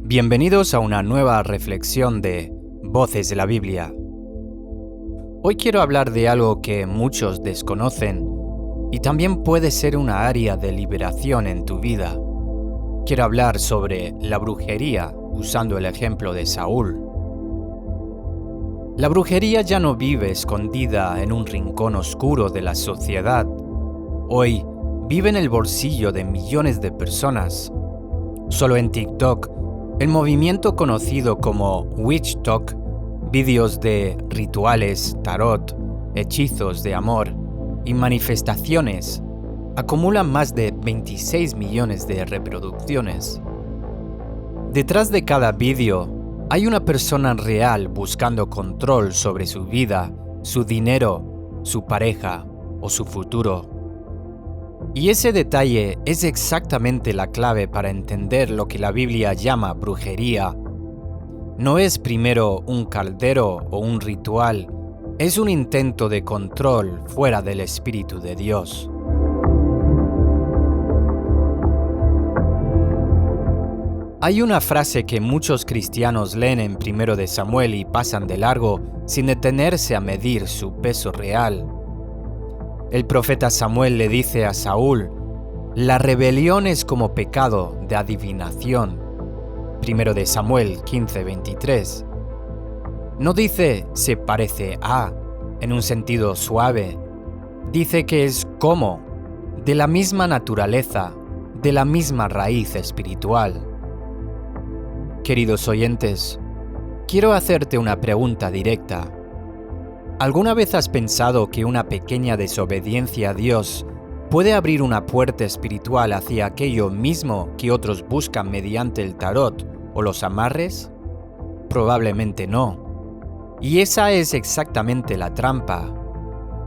Bienvenidos a una nueva reflexión de Voces de la Biblia. Hoy quiero hablar de algo que muchos desconocen y también puede ser una área de liberación en tu vida. Quiero hablar sobre la brujería usando el ejemplo de Saúl. La brujería ya no vive escondida en un rincón oscuro de la sociedad. Hoy vive en el bolsillo de millones de personas. Solo en TikTok, el movimiento conocido como Witch Talk, vídeos de rituales, tarot, hechizos de amor y manifestaciones, acumulan más de 26 millones de reproducciones. Detrás de cada vídeo hay una persona real buscando control sobre su vida, su dinero, su pareja o su futuro. Y ese detalle es exactamente la clave para entender lo que la Biblia llama brujería. No es primero un caldero o un ritual, es un intento de control fuera del Espíritu de Dios. Hay una frase que muchos cristianos leen en 1 de Samuel y pasan de largo sin detenerse a medir su peso real. El profeta Samuel le dice a Saúl: la rebelión es como pecado de adivinación. 1 de Samuel 15:23. No dice se parece a, en un sentido suave. Dice que es como, de la misma naturaleza, de la misma raíz espiritual. Queridos oyentes, quiero hacerte una pregunta directa. ¿Alguna vez has pensado que una pequeña desobediencia a Dios puede abrir una puerta espiritual hacia aquello mismo que otros buscan mediante el tarot o los amarres? Probablemente no. Y esa es exactamente la trampa.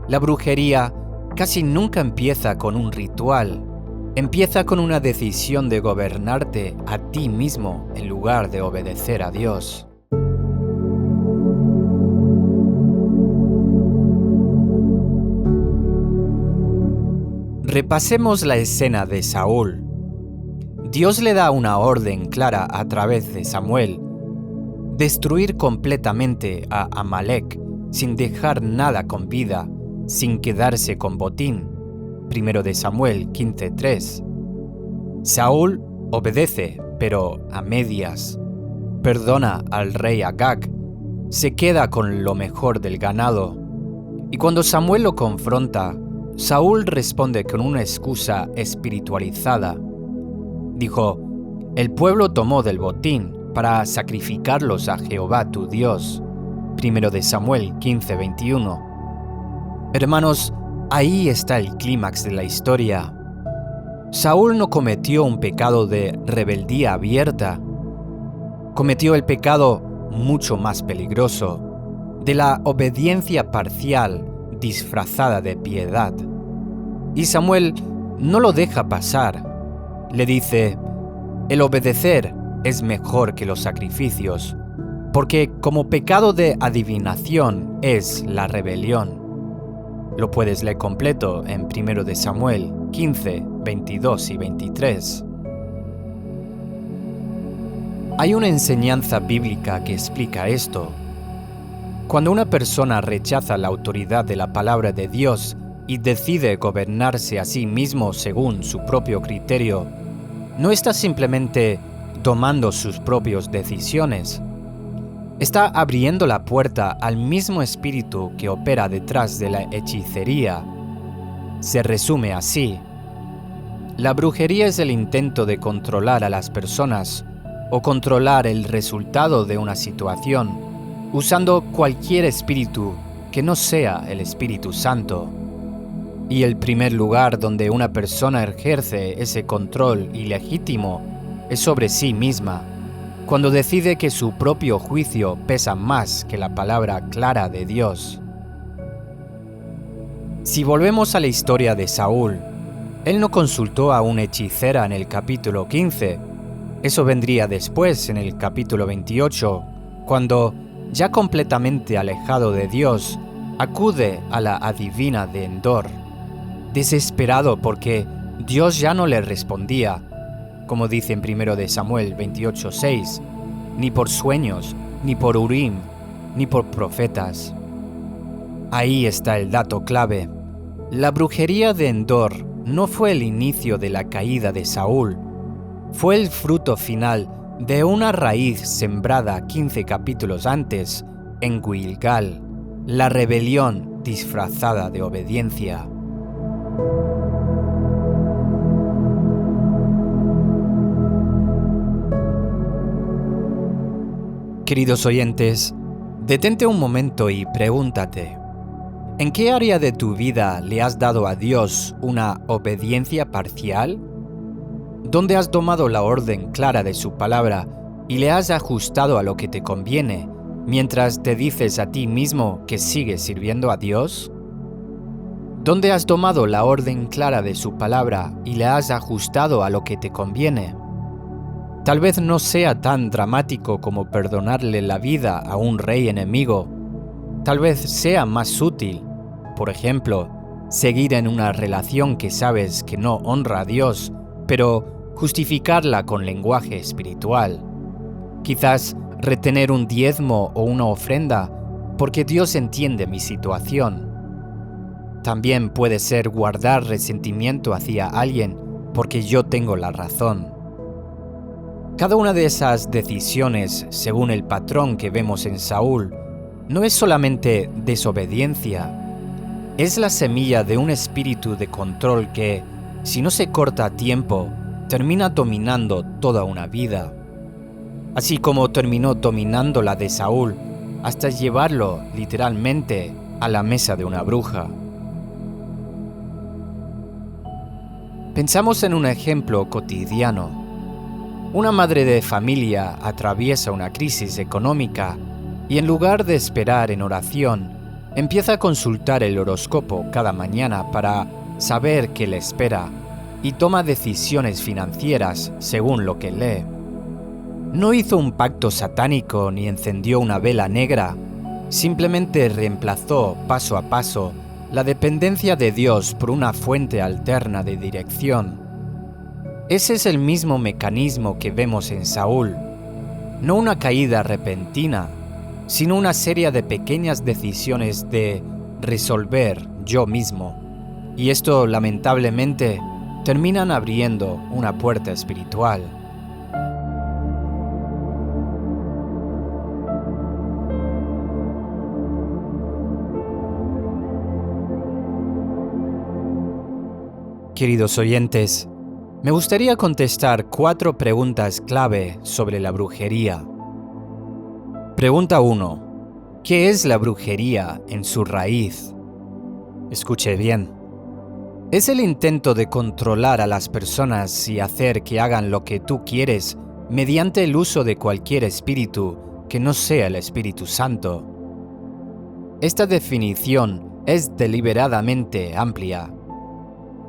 La brujería casi nunca empieza con un ritual. Empieza con una decisión de gobernarte a ti mismo en lugar de obedecer a Dios. Repasemos la escena de Saúl. Dios le da una orden clara a través de Samuel: destruir completamente a Amalek sin dejar nada con vida, sin quedarse con botín. 1 de Samuel 15:3. Saúl obedece, pero a medias. Perdona al rey Agag, se queda con lo mejor del ganado. Y cuando Samuel lo confronta, Saúl responde con una excusa espiritualizada. Dijo: el pueblo tomó del botín para sacrificarlos a Jehová tu Dios. 1 de Samuel 15:21. Hermanos, ahí está el clímax de la historia. Saúl no cometió un pecado de rebeldía abierta. Cometió el pecado mucho más peligroso, de la obediencia parcial disfrazada de piedad. Y Samuel no lo deja pasar. Le dice: el obedecer es mejor que los sacrificios, porque como pecado de adivinación es la rebelión. Lo puedes leer completo en 1 de Samuel 15, 22 y 23. Hay una enseñanza bíblica que explica esto. Cuando una persona rechaza la autoridad de la palabra de Dios y decide gobernarse a sí mismo según su propio criterio, no está simplemente tomando sus propias decisiones. Está abriendo la puerta al mismo espíritu que opera detrás de la hechicería. Se resume así: la brujería es el intento de controlar a las personas o controlar el resultado de una situación usando cualquier espíritu que no sea el Espíritu Santo. Y el primer lugar donde una persona ejerce ese control ilegítimo es sobre sí misma, cuando decide que su propio juicio pesa más que la palabra clara de Dios. Si volvemos a la historia de Saúl, él no consultó a una hechicera en el capítulo 15. Eso vendría después en el capítulo 28, cuando, ya completamente alejado de Dios, acude a la adivina de Endor, desesperado porque Dios ya no le respondía, como dice en 1 de Samuel 28:6, ni por sueños, ni por Urim, ni por profetas. Ahí está el dato clave. La brujería de Endor no fue el inicio de la caída de Saúl, fue el fruto final de una raíz sembrada 15 capítulos antes en Gilgal, la rebelión disfrazada de obediencia. Queridos oyentes, detente un momento y pregúntate, ¿en qué área de tu vida le has dado a Dios una obediencia parcial? ¿Dónde has tomado la orden clara de su palabra y le has ajustado a lo que te conviene, mientras te dices a ti mismo que sigues sirviendo a Dios? ¿Dónde has tomado la orden clara de su palabra y le has ajustado a lo que te conviene? Tal vez no sea tan dramático como perdonarle la vida a un rey enemigo. Tal vez sea más útil, por ejemplo, seguir en una relación que sabes que no honra a Dios, pero justificarla con lenguaje espiritual. Quizás retener un diezmo o una ofrenda porque Dios entiende mi situación. También puede ser guardar resentimiento hacia alguien porque yo tengo la razón. Cada una de esas decisiones, según el patrón que vemos en Saúl, no es solamente desobediencia, es la semilla de un espíritu de control que, si no se corta a tiempo, termina dominando toda una vida. Así como terminó dominando la de Saúl, hasta llevarlo, literalmente, a la mesa de una bruja. Pensamos en un ejemplo cotidiano. Una madre de familia atraviesa una crisis económica y en lugar de esperar en oración, empieza a consultar el horóscopo cada mañana para saber qué le espera y toma decisiones financieras según lo que lee. No hizo un pacto satánico ni encendió una vela negra, simplemente reemplazó paso a paso la dependencia de Dios por una fuente alterna de dirección. Ese es el mismo mecanismo que vemos en Saúl, no una caída repentina, sino una serie de pequeñas decisiones de resolver yo mismo. Y esto, lamentablemente, terminan abriendo una puerta espiritual. Queridos oyentes, me gustaría contestar 4 preguntas clave sobre la brujería. Pregunta 1. ¿Qué es la brujería en su raíz? Escuche bien. Es el intento de controlar a las personas y hacer que hagan lo que tú quieres mediante el uso de cualquier espíritu que no sea el Espíritu Santo. Esta definición es deliberadamente amplia.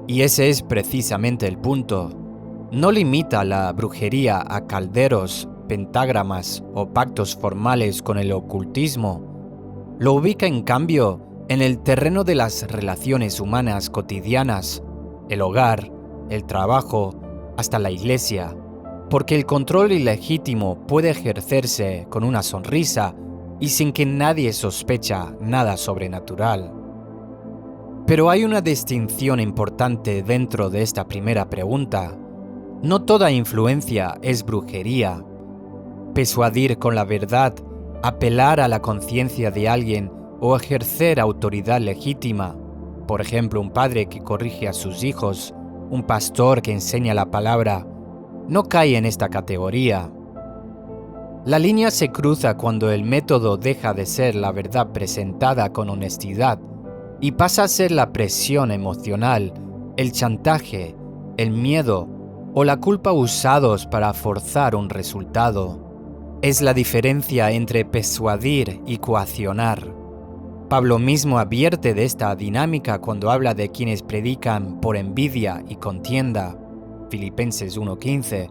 Y ese es precisamente el punto. No limita la brujería a calderos, pentagramas o pactos formales con el ocultismo. Lo ubica en cambio en el terreno de las relaciones humanas cotidianas, el hogar, el trabajo, hasta la iglesia, porque el control ilegítimo puede ejercerse con una sonrisa y sin que nadie sospecha nada sobrenatural. Pero hay una distinción importante dentro de esta primera pregunta. No toda influencia es brujería. Persuadir con la verdad, apelar a la conciencia de alguien o ejercer autoridad legítima, por ejemplo, un padre que corrige a sus hijos, un pastor que enseña la palabra, no cae en esta categoría. La línea se cruza cuando el método deja de ser la verdad presentada con honestidad y pasa a ser la presión emocional, el chantaje, el miedo o la culpa usados para forzar un resultado. Es la diferencia entre persuadir y coaccionar. Pablo mismo advierte de esta dinámica cuando habla de quienes predican por envidia y contienda, Filipenses 1:15.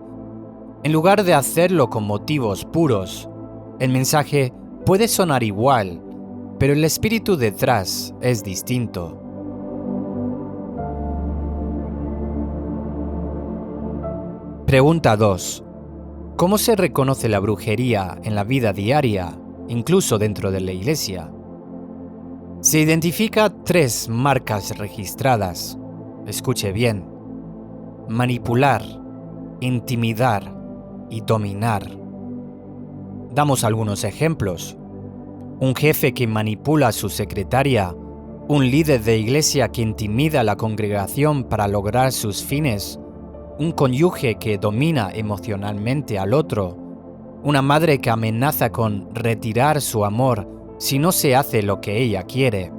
En lugar de hacerlo con motivos puros, el mensaje puede sonar igual, pero el espíritu detrás es distinto. Pregunta 2. ¿Cómo se reconoce la brujería en la vida diaria, incluso dentro de la iglesia? Se identifica 3 marcas registradas. Escuche bien: manipular, intimidar y dominar. Damos algunos ejemplos. Un jefe que manipula a su secretaria, un líder de iglesia que intimida a la congregación para lograr sus fines, un cónyuge que domina emocionalmente al otro, una madre que amenaza con retirar su amor si no se hace lo que ella quiere.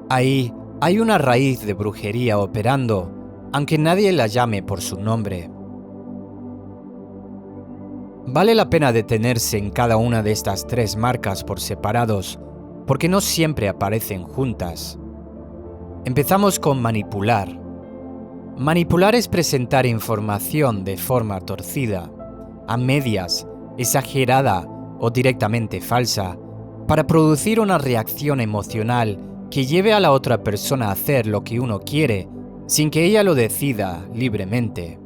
Ahí hay una raíz de brujería operando, aunque nadie la llame por su nombre. Vale la pena detenerse en cada una de estas 3 marcas por separados, porque no siempre aparecen juntas. Empezamos con manipular. Manipular es presentar información de forma torcida, a medias, exagerada o directamente falsa, para producir una reacción emocional que lleve a la otra persona a hacer lo que uno quiere, sin que ella lo decida libremente.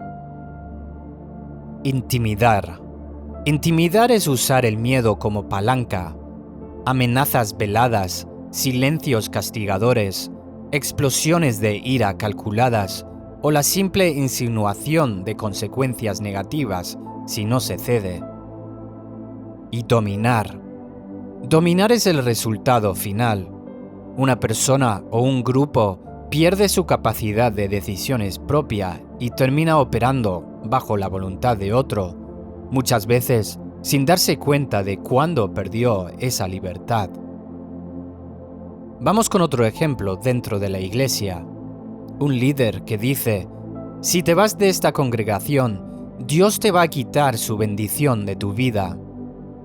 Intimidar. Intimidar es usar el miedo como palanca. Amenazas veladas, silencios castigadores, explosiones de ira calculadas o la simple insinuación de consecuencias negativas si no se cede. Y dominar. Dominar es el resultado final. Una persona o un grupo pierde su capacidad de decisiones propia y termina operando bajo la voluntad de otro, muchas veces sin darse cuenta de cuándo perdió esa libertad. Vamos con otro ejemplo dentro de la iglesia. Un líder que dice: si te vas de esta congregación, Dios te va a quitar su bendición de tu vida.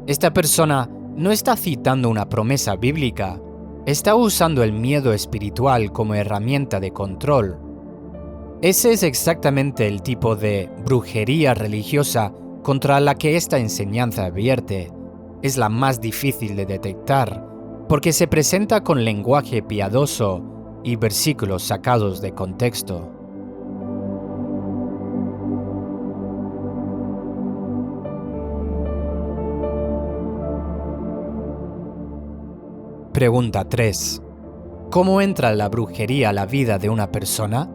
Esta persona no está citando una promesa bíblica, está usando el miedo espiritual como herramienta de control. Ese es exactamente el tipo de brujería religiosa contra la que esta enseñanza advierte. Es la más difícil de detectar, porque se presenta con lenguaje piadoso y versículos sacados de contexto. Pregunta 3. ¿Cómo entra la brujería a la vida de una persona?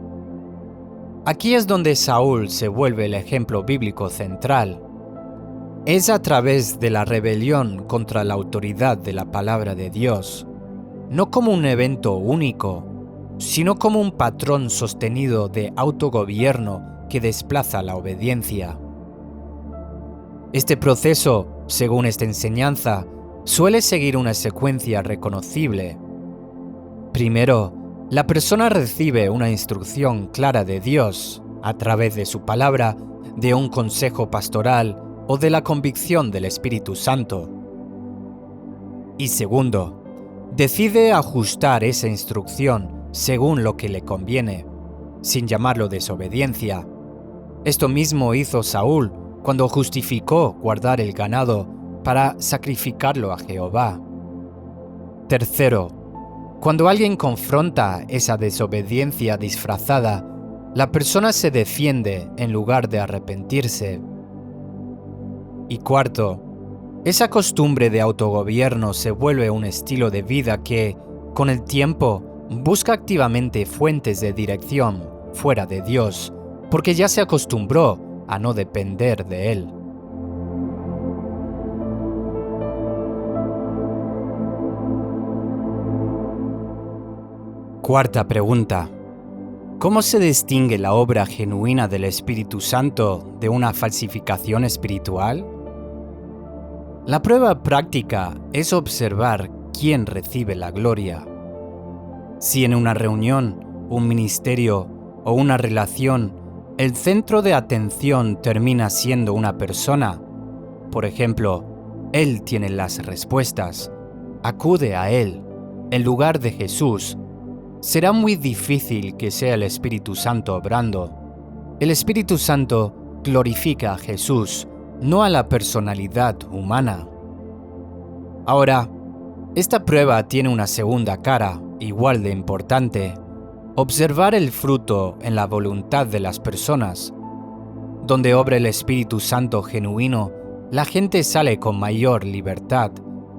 Aquí es donde Saúl se vuelve el ejemplo bíblico central. Es a través de la rebelión contra la autoridad de la palabra de Dios, no como un evento único, sino como un patrón sostenido de autogobierno que desplaza la obediencia. Este proceso, según esta enseñanza, suele seguir una secuencia reconocible. Primero, la persona recibe una instrucción clara de Dios, a través de su palabra, de un consejo pastoral o de la convicción del Espíritu Santo. Y segundo, decide ajustar esa instrucción según lo que le conviene, sin llamarlo desobediencia. Esto mismo hizo Saúl cuando justificó guardar el ganado para sacrificarlo a Jehová. Tercero, cuando alguien confronta esa desobediencia disfrazada, la persona se defiende en lugar de arrepentirse. Y cuarto, esa costumbre de autogobierno se vuelve un estilo de vida que, con el tiempo, busca activamente fuentes de dirección fuera de Dios, porque ya se acostumbró a no depender de Él. Cuarta pregunta. ¿Cómo se distingue la obra genuina del Espíritu Santo de una falsificación espiritual? La prueba práctica es observar quién recibe la gloria. Si en una reunión, un ministerio o una relación, el centro de atención termina siendo una persona, por ejemplo, él tiene las respuestas, acude a él, en lugar de Jesús, será muy difícil que sea el Espíritu Santo obrando. El Espíritu Santo glorifica a Jesús, no a la personalidad humana. Ahora, esta prueba tiene una segunda cara, igual de importante: observar el fruto en la voluntad de las personas. Donde obra el Espíritu Santo genuino, la gente sale con mayor libertad,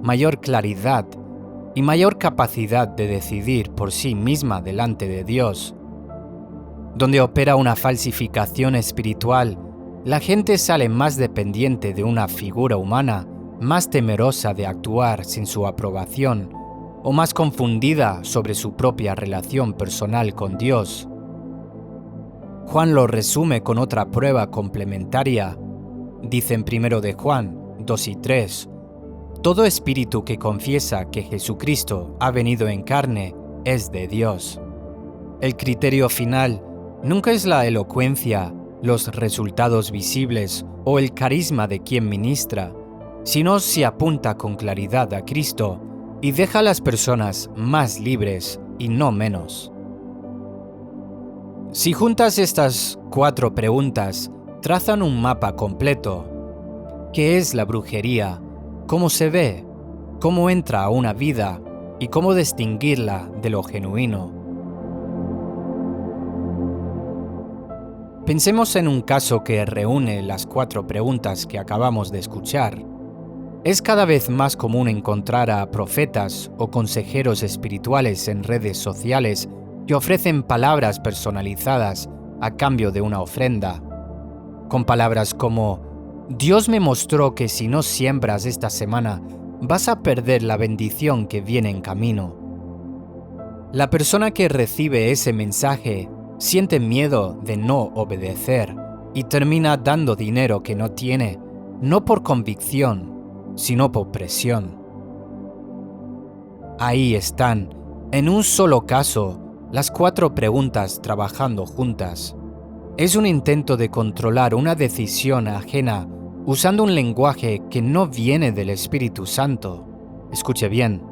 mayor claridad y mayor capacidad de decidir por sí misma delante de Dios. Donde opera una falsificación espiritual, la gente sale más dependiente de una figura humana, más temerosa de actuar sin su aprobación, o más confundida sobre su propia relación personal con Dios. Juan lo resume con otra prueba complementaria. Dice en 1 de Juan 2 y 3, todo espíritu que confiesa que Jesucristo ha venido en carne es de Dios. El criterio final nunca es la elocuencia, los resultados visibles o el carisma de quien ministra, sino si apunta con claridad a Cristo y deja a las personas más libres y no menos. Si juntas estas 4 preguntas, trazan un mapa completo. ¿Qué es la brujería? ¿Cómo se ve? ¿Cómo entra a una vida? ¿Y cómo distinguirla de lo genuino? Pensemos en un caso que reúne las 4 preguntas que acabamos de escuchar. Es cada vez más común encontrar a profetas o consejeros espirituales en redes sociales que ofrecen palabras personalizadas a cambio de una ofrenda, con palabras como Dios me mostró que si no siembras esta semana, vas a perder la bendición que viene en camino. La persona que recibe ese mensaje siente miedo de no obedecer y termina dando dinero que no tiene, no por convicción, sino por presión. Ahí están, en un solo caso, las 4 preguntas trabajando juntas. Es un intento de controlar una decisión ajena usando un lenguaje que no viene del Espíritu Santo. Escuche bien.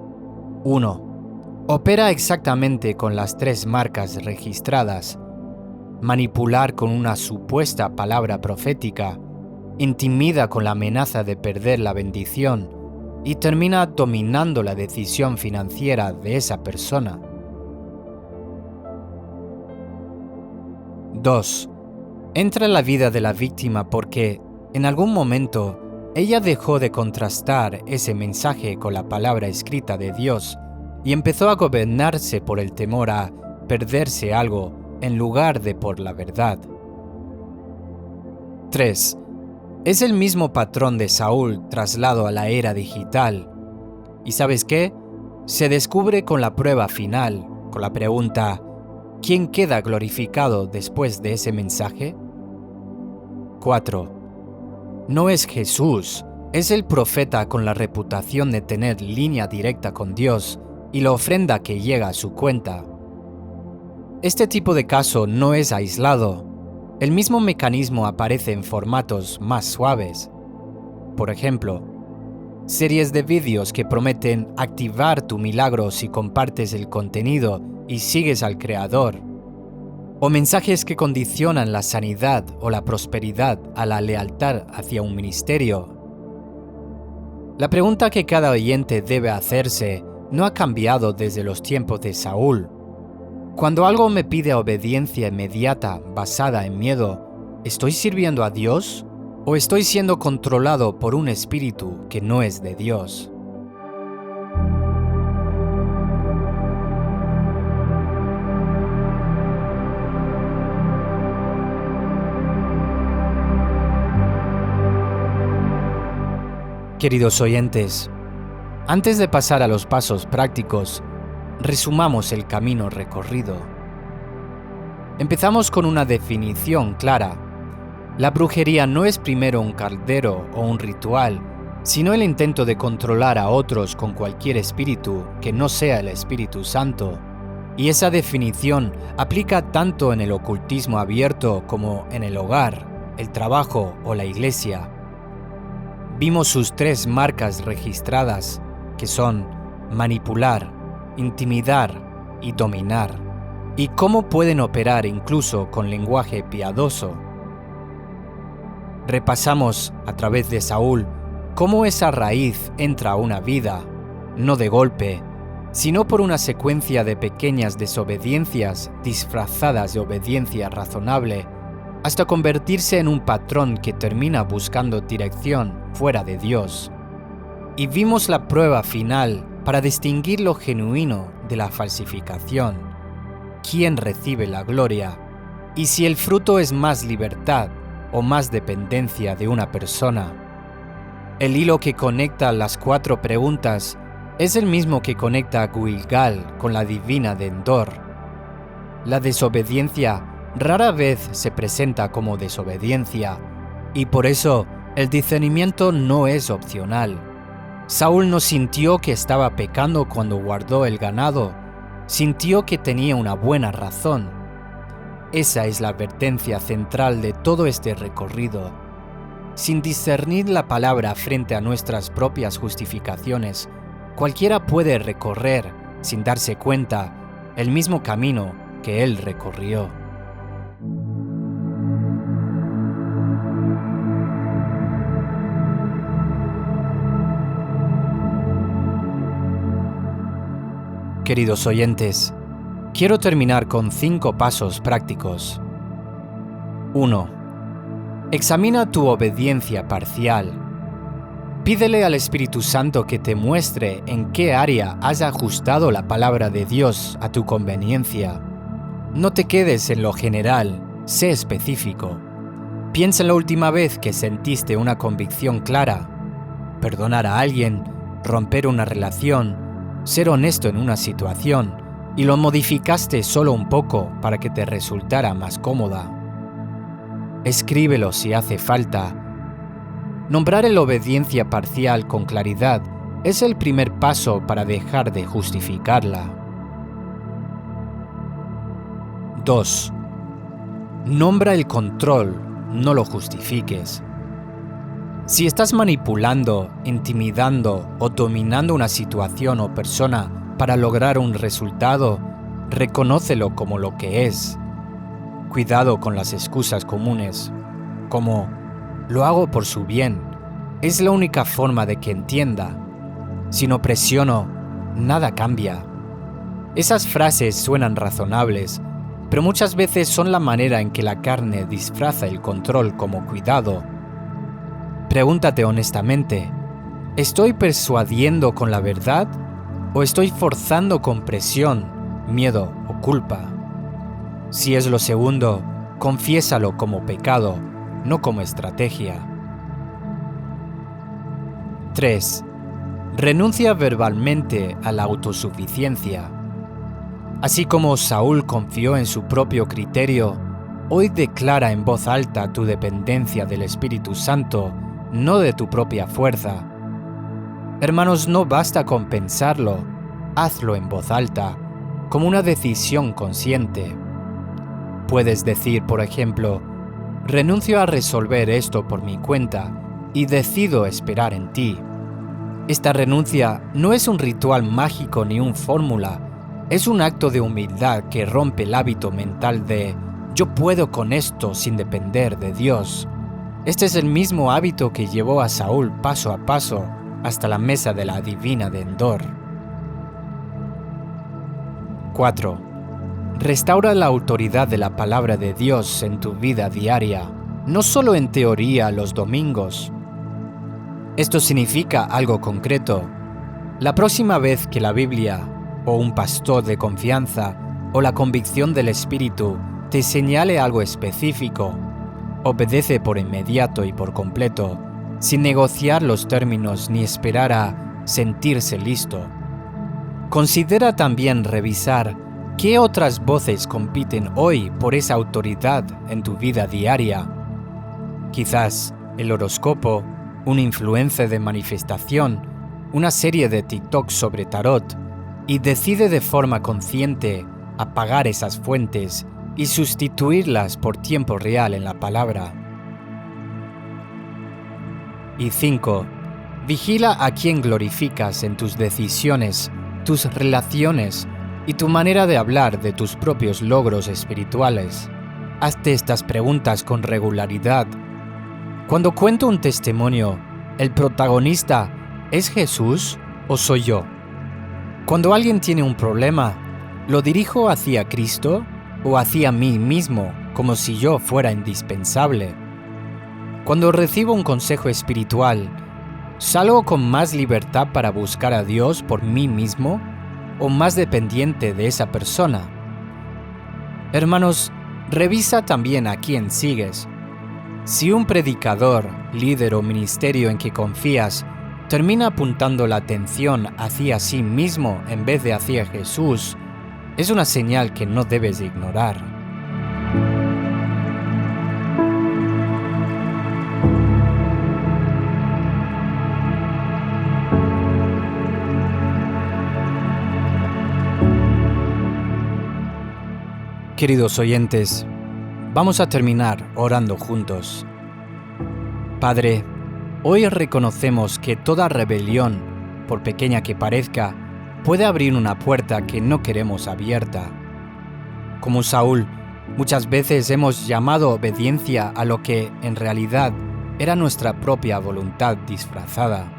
1. Opera exactamente con las 3 marcas registradas. Manipular con una supuesta palabra profética, intimida con la amenaza de perder la bendición y termina dominando la decisión financiera de esa persona. 2. Entra en la vida de la víctima porque, en algún momento, ella dejó de contrastar ese mensaje con la palabra escrita de Dios y empezó a gobernarse por el temor a perderse algo en lugar de por la verdad. 3. Es el mismo patrón de Saúl traslado a la era digital. ¿Y sabes qué? Se descubre con la prueba final, con la pregunta ¿quién queda glorificado después de ese mensaje? 4. No es Jesús, es el profeta con la reputación de tener línea directa con Dios y la ofrenda que llega a su cuenta. Este tipo de caso no es aislado. El mismo mecanismo aparece en formatos más suaves. Por ejemplo, series de vídeos que prometen activar tu milagro si compartes el contenido y sigues al creador. O mensajes que condicionan la sanidad o la prosperidad a la lealtad hacia un ministerio. La pregunta que cada oyente debe hacerse no ha cambiado desde los tiempos de Saúl. Cuando algo me pide obediencia inmediata basada en miedo, ¿estoy sirviendo a Dios o estoy siendo controlado por un espíritu que no es de Dios? Queridos oyentes, antes de pasar a los pasos prácticos, resumamos el camino recorrido. Empezamos con una definición clara. La brujería no es primero un caldero o un ritual, sino el intento de controlar a otros con cualquier espíritu que no sea el Espíritu Santo. Y esa definición aplica tanto en el ocultismo abierto como en el hogar, el trabajo o la iglesia. Vimos sus 3 marcas registradas, que son manipular, intimidar y dominar, y cómo pueden operar incluso con lenguaje piadoso. Repasamos a través de Saúl cómo esa raíz entra a una vida, no de golpe, sino por una secuencia de pequeñas desobediencias disfrazadas de obediencia razonable, hasta convertirse en un patrón que termina buscando dirección fuera de Dios. Y vimos la prueba final para distinguir lo genuino de la falsificación, quién recibe la gloria, y si el fruto es más libertad o más dependencia de una persona. El hilo que conecta las 4 preguntas es el mismo que conecta a Gilgal con la divina de Endor. La desobediencia rara vez se presenta como desobediencia, y por eso el discernimiento no es opcional. Saúl no sintió que estaba pecando cuando guardó el ganado, sintió que tenía una buena razón. Esa es la advertencia central de todo este recorrido. Sin discernir la palabra frente a nuestras propias justificaciones, cualquiera puede recorrer, sin darse cuenta, el mismo camino que él recorrió. Queridos oyentes, quiero terminar con 5 pasos prácticos. 1. Examina tu obediencia parcial. Pídele al Espíritu Santo que te muestre en qué área has ajustado la palabra de Dios a tu conveniencia. No te quedes en lo general, sé específico. Piensa en la última vez que sentiste una convicción clara. Perdonar a alguien, romper una relación, ser honesto en una situación, y lo modificaste solo un poco para que te resultara más cómoda. Escríbelo si hace falta. Nombrar la obediencia parcial con claridad es el primer paso para dejar de justificarla. 2. Nombra el control, no lo justifiques. Si estás manipulando, intimidando o dominando una situación o persona para lograr un resultado, reconócelo como lo que es. Cuidado con las excusas comunes, como «lo hago por su bien, es la única forma de que entienda. Si no presiono, nada cambia». Esas frases suenan razonables, pero muchas veces son la manera en que la carne disfraza el control como cuidado. Pregúntate honestamente, ¿estoy persuadiendo con la verdad o estoy forzando con presión, miedo o culpa? Si es lo segundo, confiésalo como pecado, no como estrategia. 3. Renuncia verbalmente a la autosuficiencia. Así como Saúl confió en su propio criterio, hoy declara en voz alta tu dependencia del Espíritu Santo, no de tu propia fuerza. Hermanos, no basta con pensarlo, hazlo en voz alta, como una decisión consciente. Puedes decir, por ejemplo, renuncio a resolver esto por mi cuenta y decido esperar en ti. Esta renuncia no es un ritual mágico ni una fórmula, es un acto de humildad que rompe el hábito mental de yo puedo con esto sin depender de Dios. Este es el mismo hábito que llevó a Saúl paso a paso hasta la mesa de la divina de Endor. 4. Restaura la autoridad de la palabra de Dios en tu vida diaria, no solo en teoría los domingos. Esto significa algo concreto. La próxima vez que la Biblia, o un pastor de confianza, o la convicción del Espíritu te señale algo específico, obedece por inmediato y por completo, sin negociar los términos ni esperar a sentirse listo. Considera también revisar qué otras voces compiten hoy por esa autoridad en tu vida diaria. Quizás el horóscopo, un influencer de manifestación, una serie de TikTok sobre tarot, y decide de forma consciente apagar esas fuentes y sustituirlas por tiempo real en la palabra. Y 5. Vigila a quién glorificas en tus decisiones, tus relaciones y tu manera de hablar de tus propios logros espirituales. Hazte estas preguntas con regularidad. Cuando cuento un testimonio, ¿el protagonista es Jesús o soy yo? Cuando alguien tiene un problema, ¿lo dirijo hacia Cristo o hacia mí mismo como si yo fuera indispensable. Cuando recibo un consejo espiritual, ¿salgo con más libertad para buscar a Dios por mí mismo o más dependiente de esa persona? Hermanos, revisa también a quién sigues. Si un predicador, líder o ministerio en que confías termina apuntando la atención hacia sí mismo en vez de hacia Jesús, es una señal que no debes ignorar. Queridos oyentes, vamos a terminar orando juntos. Padre, hoy reconocemos que toda rebelión, por pequeña que parezca, puede abrir una puerta que no queremos abierta. Como Saúl, muchas veces hemos llamado obediencia a lo que, en realidad, era nuestra propia voluntad disfrazada.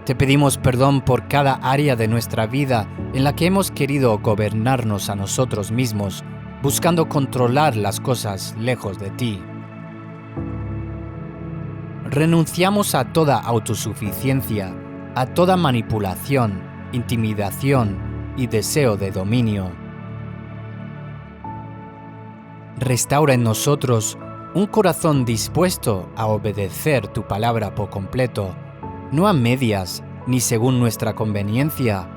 Te pedimos perdón por cada área de nuestra vida en la que hemos querido gobernarnos a nosotros mismos, buscando controlar las cosas lejos de ti. Renunciamos a toda autosuficiencia, a toda manipulación, intimidación y deseo de dominio. Restaura en nosotros un corazón dispuesto a obedecer tu palabra por completo, no a medias ni según nuestra conveniencia.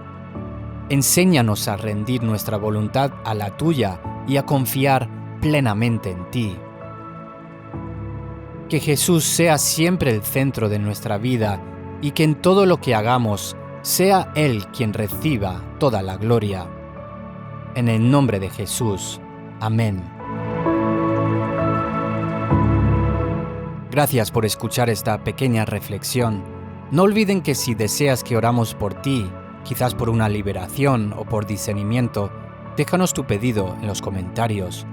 Enséñanos a rendir nuestra voluntad a la tuya y a confiar plenamente en ti. Que Jesús sea siempre el centro de nuestra vida y que en todo lo que hagamos sea Él quien reciba toda la gloria. En el nombre de Jesús. Amén. Gracias por escuchar esta pequeña reflexión. No olviden que si deseas que oramos por ti, quizás por una liberación o por discernimiento, déjanos tu pedido en los comentarios.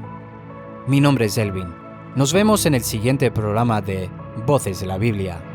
Mi nombre es Elvin. Nos vemos en el siguiente programa de Voces de la Biblia.